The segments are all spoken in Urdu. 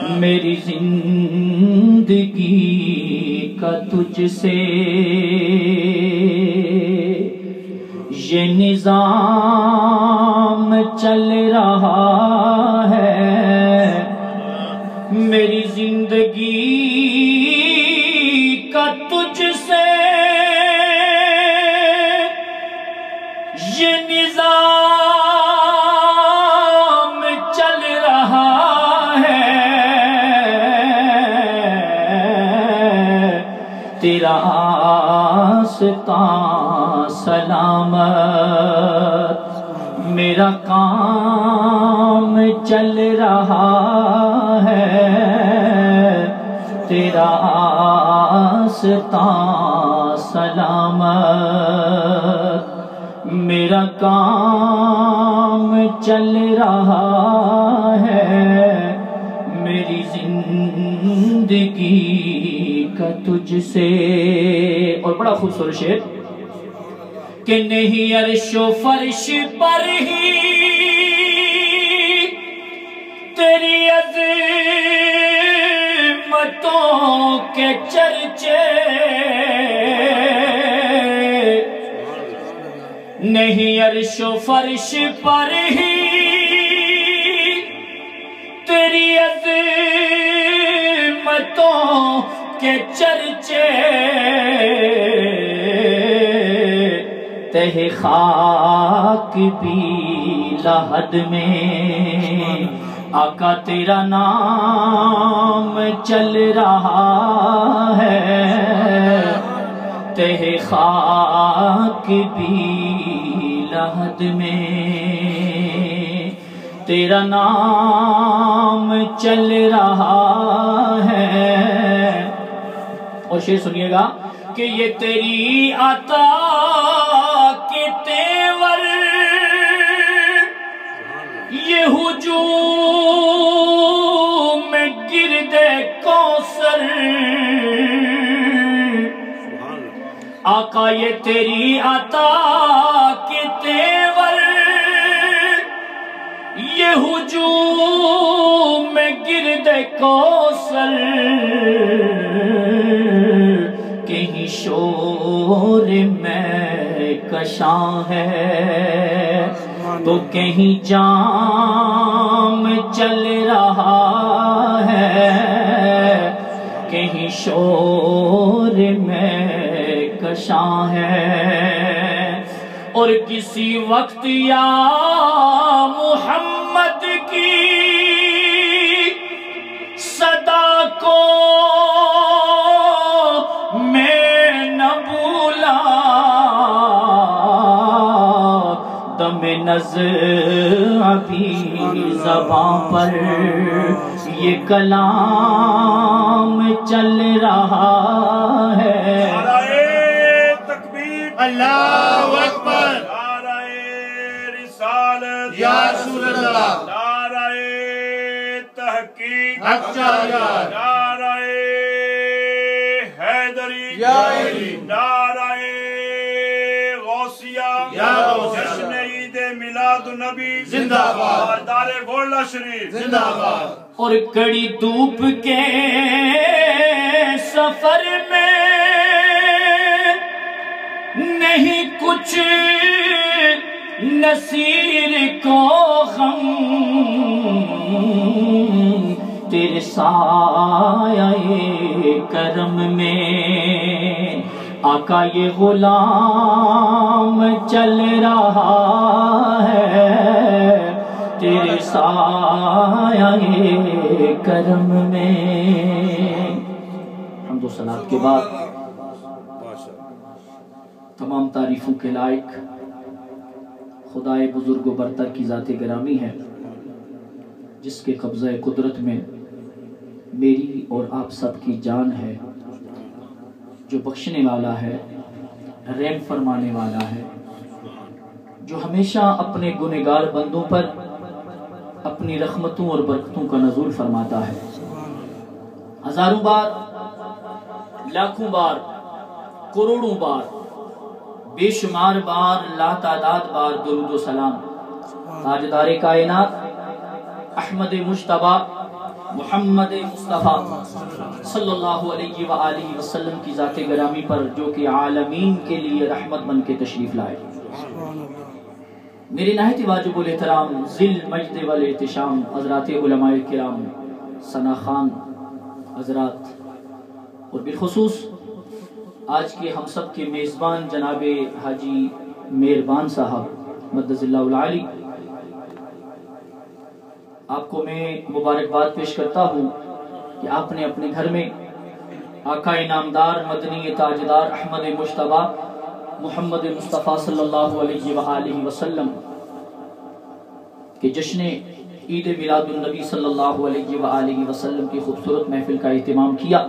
میری زندگی کا تجھ سے یہ نظام چل رہا ہے، میری زندگی کا تجھ سے یہ نظام چل رہا ہے، تیرا آستان سلامت، میرا کام چل رہا ہے، تیرا آستان سلامت، میرا کام چل رہا ہے، میری زندگی کا تجھ سے۔ اور بڑا خوبصورت شعر کہ نہیں عرش و فرش پر ہی تیری عظمتوں کے چرچے، نہیں عرش و فرش پر ہی تیری عظمتوں کے چرچے، تہ خاک بھی لحد میں آقا تیرا نام چل رہا ہے، تہ خاک بھی لحد میں تیرا نام چل رہا ہے۔ اور شعر سنیے گا کہ یہ تیری عطا کے تیور، یہ ہجوم میں گرد کوثر، آقا یہ تیری عطا کے تیور، یہ ہجوم میں گرد کوثر، کہیں شور میں کشاں ہے تو کہیں جام چل رہا ہے، کہیں شور میں کشاں ہے، اور کسی وقت یا محمد کی صدا کو میں نہ بھولا، دم نزع ابھی زباں پر یہ کلام چل رہا ہے۔ نعرہ تکبیر، اللہ اکبر، نعرہ رسالت یا رسول اللہ، نعرہ تحقیق، حق چاہیار، نعرہ حیدری، یا علی، نعرہ غوثیہ، یا غوثیہ، جشن عید میلاد النبی زندہ باد، دار گولڈا شریف زندہ باد۔ اور کڑی دھوپ کے سفر میں نہیں کچھ نصیر کو غم، تیرے سایہ کرم میں آقا یہ غلام چل رہا ہے، تیرے سایہ کرم میں۔ حمد و صلات کے بعد تمام تعریفوں کے لائق خدائے بزرگ و برتر کی ذات گرامی ہے، جس کے قبضہ قدرت میں میری اور آپ سب کی جان ہے، جو بخشنے والا ہے، رحم فرمانے والا ہے، جو ہمیشہ اپنے گنہگار بندوں پر اپنی رحمتوں اور برکتوں کا نزول فرماتا ہے۔ ہزاروں بار، لاکھوں بار، کروڑوں بار، بے شمار بار، لا تعداد بار درود و سلام تاجدار کائنات احمد مجتبی محمد مصطفیٰ صلی اللہ علیہ وآلہ وسلم کی ذات گرامی پر جو کہ عالمین کے لیے رحمت بن کے تشریف لائے۔ میری نہایت واجب الاحترام ذل مجد والاحتشام حضرات علماء کرام، ثنا خان حضرات، اور بالخصوص آج کے ہم سب کے میزبان جناب حاجی مہربان صاحب مدد اللہ العالی، آپ کو میں مبارکباد پیش کرتا ہوں کہ آپ نے اپنے گھر میں آقا انعامدار مدنی تاجدار احمد مجتبیٰ محمد مصطفیٰ صلی اللہ علیہ وآلہ وسلم کے جشن عید میلاد النبی صلی اللہ علیہ وآلہ وسلم کی خوبصورت محفل کا اہتمام کیا۔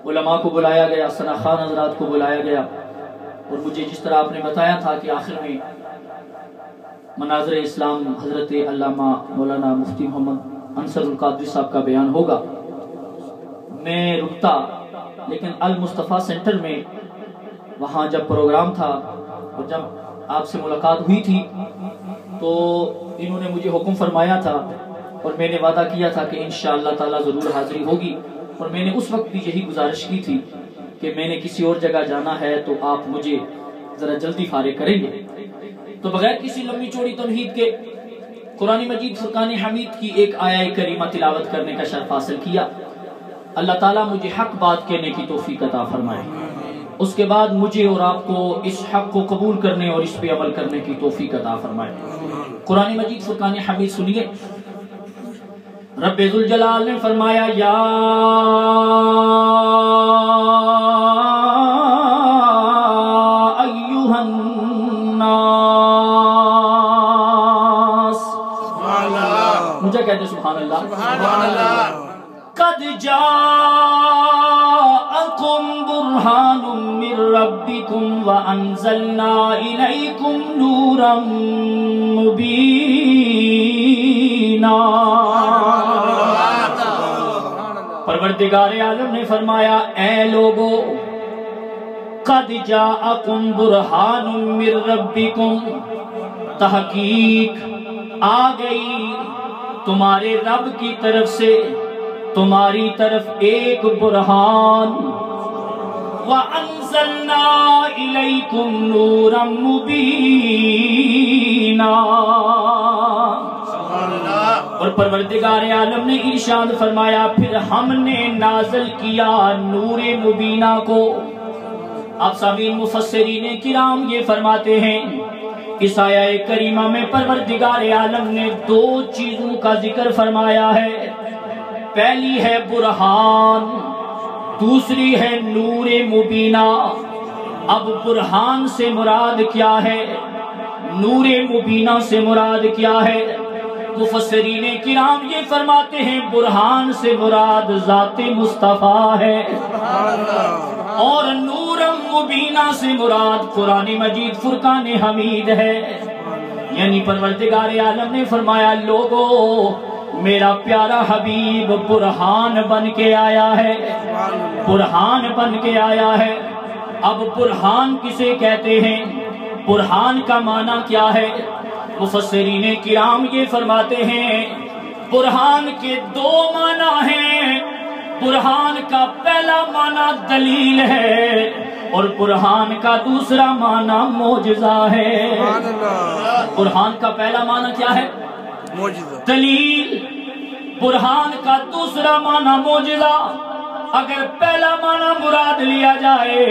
علماء کو بلایا گیا، ثنا خان حضرات کو بلایا گیا، اور مجھے جس طرح آپ نے بتایا تھا کہ آخر میں مناظر اسلام حضرت علامہ مولانا مفتی محمد انصر القادری صاحب کا بیان ہوگا، میں رکتا، لیکن المصطفیٰ سینٹر میں وہاں جب پروگرام تھا اور جب آپ سے ملاقات ہوئی تھی تو انہوں نے مجھے حکم فرمایا تھا اور میں نے وعدہ کیا تھا کہ انشاءاللہ تعالی ضرور حاضری ہوگی، اور میں نے اس وقت بھی یہی گزارش کی تھی کہ میں نے کسی اور جگہ جانا ہے تو آپ مجھے ذرا جلدی فارغ کریں گے۔ تو بغیر کسی لمبی چوڑی تمہید کے قرآن مجید فرقان حمید کی ایک آیہ کریمہ تلاوت کرنے کا شرف حاصل کیا۔ اللہ تعالیٰ مجھے حق بات کہنے کی توفیق عطا فرمائے، اس کے بعد مجھے اور آپ کو اس حق کو قبول کرنے اور اس پہ عمل کرنے کی توفیق عطا فرمائے۔ قرآن مجید فرقان حمید سنیے، رب ذوالجلال نے فرمایا یا ایھا الناس، مجھے کہتے ہیں سبحان اللہ، قد جاءکم برہان من ربکم وانزلنا الیکم نورا مبینا۔ پروردگار عالم نے فرمایا اے لوگو، قد جاءکم برہان من ربکم، تحقیق آ گئی تمہارے رب کی طرف سے، تمہاری طرف ایک برہان، وَأَنزَلْنَا إِلَيْكُمْ نُورًا مُبِينًا، اور پروردگار عالم نے ارشاد فرمایا پھر ہم نے نازل کیا نور مبینہ کو۔ اب سامعین مفسرین کرام یہ فرماتے ہیں اس آیہ کریمہ میں پروردگار عالم نے دو چیزوں کا ذکر فرمایا ہے، پہلی ہے برہان، دوسری ہے نور مبینہ۔ اب برہان سے مراد کیا ہے، نور مبینہ سے مراد کیا ہے؟ مفسرین کرام یہ فرماتے ہیں برہان سے مراد ذات مصطفیٰ ہے، اور نور مبینہ سے مراد قرآن مجید فرقان حمید ہے۔ یعنی پروردگار عالم نے فرمایا لوگو، میرا پیارا حبیب برہان بن کے آیا ہے، برہان بن کے آیا ہے۔ اب برہان کسے کہتے ہیں، برہان کا معنی کیا ہے؟ مفسرین کرام یہ فرماتے ہیں برہان کے دو معنی ہیں، برہان کا پہلا معنی دلیل ہے اور برہان کا دوسرا معنی معجزہ ہے۔ برہان کا پہلا معنی کیا ہے؟ دلیل۔ برہان کا دوسرا معنی معجزہ۔ اگر پہلا معنی مراد لیا جائے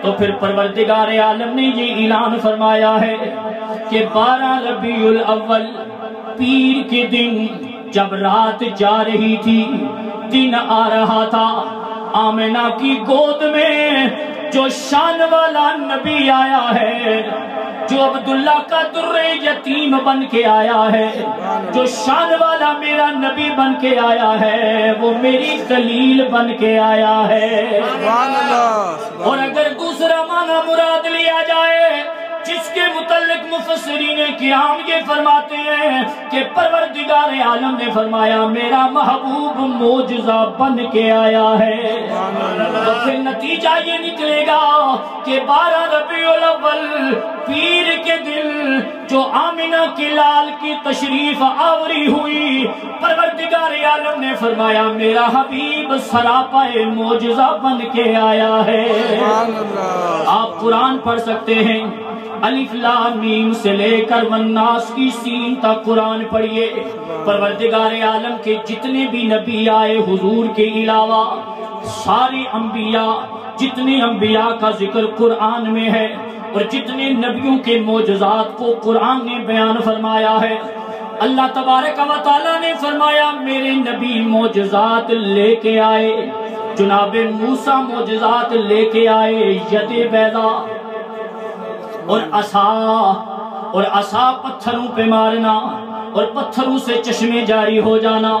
تو پھر پروردگار عالم نے یہ اعلان فرمایا ہے کہ 12 ربیع الاول پیر کے دن جب رات جا رہی تھی، دن آ رہا تھا، آمنہ کی گود میں جو شان والا نبی آیا ہے، جو عبداللہ کا در یتیم بن کے آیا ہے، جو شان والا میرا نبی بن کے آیا ہے، وہ میری دلیل بن کے آیا ہے۔ اور اگر دوسرا معنی مراد لیا جائے، جس کے متعلق مفسرین کرام یہ فرماتے ہیں کہ پروردگار عالم نے فرمایا میرا محبوب معجزہ بن کے آیا ہے، تو پھر نتیجہ یہ نکلے گا کہ 12 ربیع الاول پیر کے دن جو آمنہ کے لال کی تشریف آوری ہوئی، پروردگار عالم نے فرمایا میرا حبیب سراپا معجزہ بن کے آیا ہے۔ آپ قرآن پڑھ سکتے ہیں، الف لام میم سے لے کر والناس کی سین تک قرآن پڑھیے۔ پروردگار عالم کے جتنے بھی نبی آئے حضور کے علاوہ، سارے انبیاء، جتنے انبیاء کا ذکر قرآن میں ہے اور جتنے نبیوں کے معجزات کو قرآن نے بیان فرمایا ہے، اللہ تبارک و تعالیٰ نے فرمایا میرے نبی معجزات لے کے آئے۔ جناب موسیٰ معجزات لے کے آئے، ید بیضا اور عصا پتھروں پہ مارنا اور پتھروں سے چشمے جاری ہو جانا،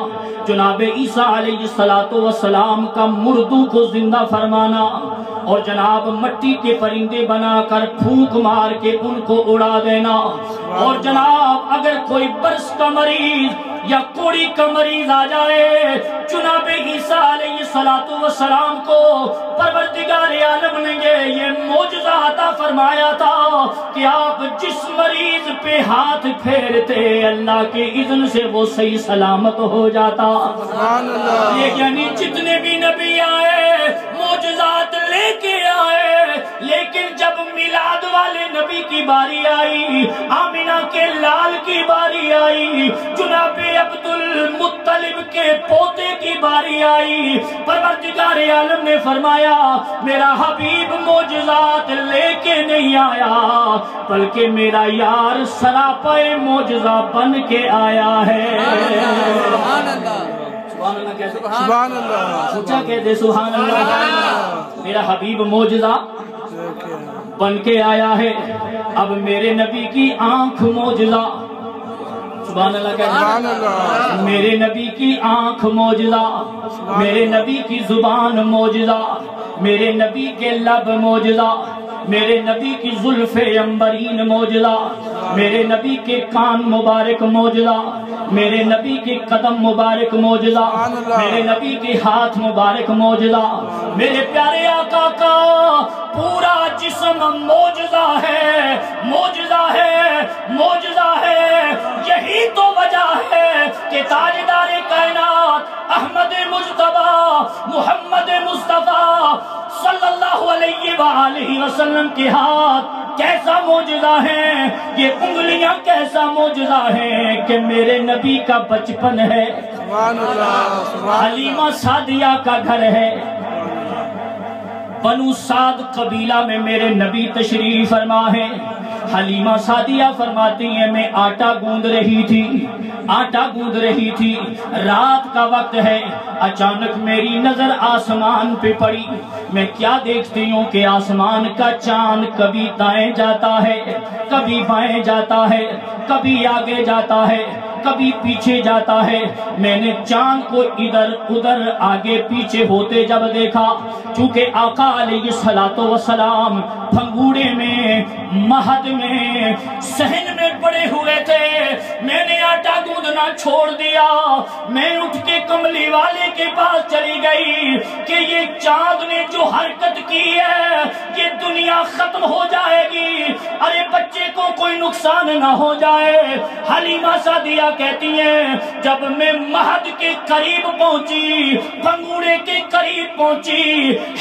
جناب عیسیٰ علیہ السلام کا مردوں کو زندہ فرمانا، اور جناب مٹی کے پرندے بنا کر پھونک مار کے ان کو اڑا دینا، اور جناب اگر کوئی برس کا مریض یا کوڑی کا مریض آ جائے، جناب عیسیٰ علیہ السلام کو پروردگار عالم نے یہ معجزہ عطا فرمایا تھا کہ آپ جس مریض پہ ہاتھ پھیرتے اللہ کے اذن سے وہ صحیح سلامت ہو جاتا۔ یہ یعنی جتنے بھی نبی آئے معجزات لے کے آئے، لیکن جب میلاد والے نبی کی باری آئی، آمنہ کے لال کی باری آئی، جناب عبد المطلب کے پوتے کی باری آئی، پروردگار عالم نے فرمایا میرا حبیب معجزات لے کے نہیں آیا بلکہ میرا یار سراپا معجزہ بن کے آیا ہے۔ سبحان اللہ، سبحان اللہ کہتے ہیں، سبحان اللہ، سوچا کہتے سبحان اللہ، میرا حبیب معجزہ بن کے آیا ہے۔ اب میرے نبی کی آنکھ معجزہ، سبحان اللہ کہتے ہیں، میرے نبی کی آنکھ معجزہ، میرے نبی کی زبان معجزہ، میرے نبی کے لب معجزہ، میرے نبی کی زلف عنبرین معجزہ، میرے نبی کے کان مبارک معجزہ، میرے نبی کے قدم مبارک معجزہ، میرے نبی کے ہاتھ مبارک معجزہ، میرے پیارے آقا کا پورا جسم معجزہ ہے، معجزہ ہے، معجزہ ہے۔ یہی تو وجہ ہے کہ تاجدار کائنات احمد مجتبیٰ محمد مصطفیٰ صلی اللہ علیہ وآلہ وسلم کے ہاتھ کیسا معجزہ ہے، یہ انگلیاں کیسا معجزہ ہے کہ میرے نبی کا بچپن ہے، حلیمہ سعدیہ کا گھر ہے، بنو سعد قبیلہ میں میرے نبی تشریف فرما ہے۔ حلیمہ سعدیہ فرماتی ہیں میں آٹا گوندھ رہی تھی، رات کا وقت ہے، اچانک میری نظر آسمان پہ پڑی، میں کیا دیکھتی ہوں کہ آسمان کا چاند کبھی دائیں جاتا ہے، کبھی بائیں جاتا ہے، کبھی آگے جاتا ہے، کبھی پیچھے جاتا ہے۔ میں نے چاند کو ادھر ادھر آگے پیچھے ہوتے جب دیکھا، چونکہ آقا علیہ السلام پھنگوڑے میں، مہد میں، صحن میں پڑے ہوئے تھے، میں نے آٹا گوندھنا چھوڑ دیا، میں اٹھ کے کملی والے کے پاس چلی گئی کہ یہ چاند نے جو حرکت کی ہے یہ دنیا ختم ہو جائے گی، ارے بچے کو کوئی نقصان نہ ہو جائے۔ حلیمہ سعدیہ کہتی ہیں جب میں مہد کے قریب پہنچی، پھنگوڑے کے قریب پہنچی،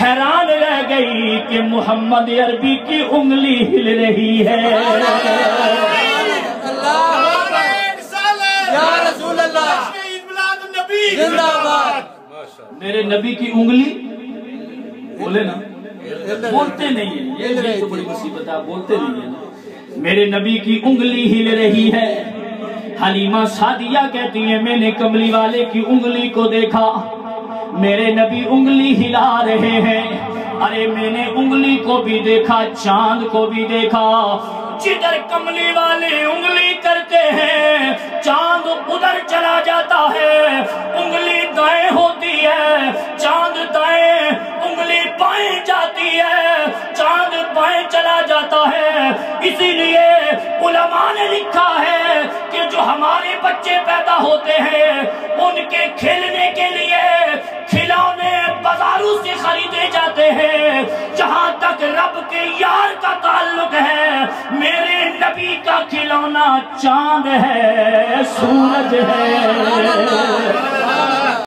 حیران رہ گئی کہ محمد عربی کی انگلی ہل رہی ہے۔ یا رسول اللہ، زندہ باد، میرے نبی کی انگلی، بولے نا، بولتے نہیں ہیں، یہ تو بڑی مصیبت ہے، بولتے نہیں ہیں، میرے نبی کی انگلی ہل رہی ہے۔ حلیمہ سعدیہ کہتی ہیں میں نے کملی والے کی انگلی کو دیکھا، میرے نبی انگلی ہلا رہے ہیں، ارے میں نے انگلی کو بھی دیکھا، چاند کو بھی دیکھا، جدھر کملی والے انگلی کرتے ہیں چاند ادھر چلا جاتا ہے، انگلی دائیں ہوتی ہے چاند دائیں، انگلی بائیں جاتی ہے چاند بائیں چلا جاتا ہے۔ اسی لیے علماء نے لکھا ہے کہ جو ہمارے بچے پیدا ہوتے ہیں ان کے کھیلنے کے لیے کھلونے بازاروں سے خریدے جاتے ہیں. جہاں تک رب کے یار کا تعلق ہے میرے نبی کا کھلونا چاند ہے، سورج ہے.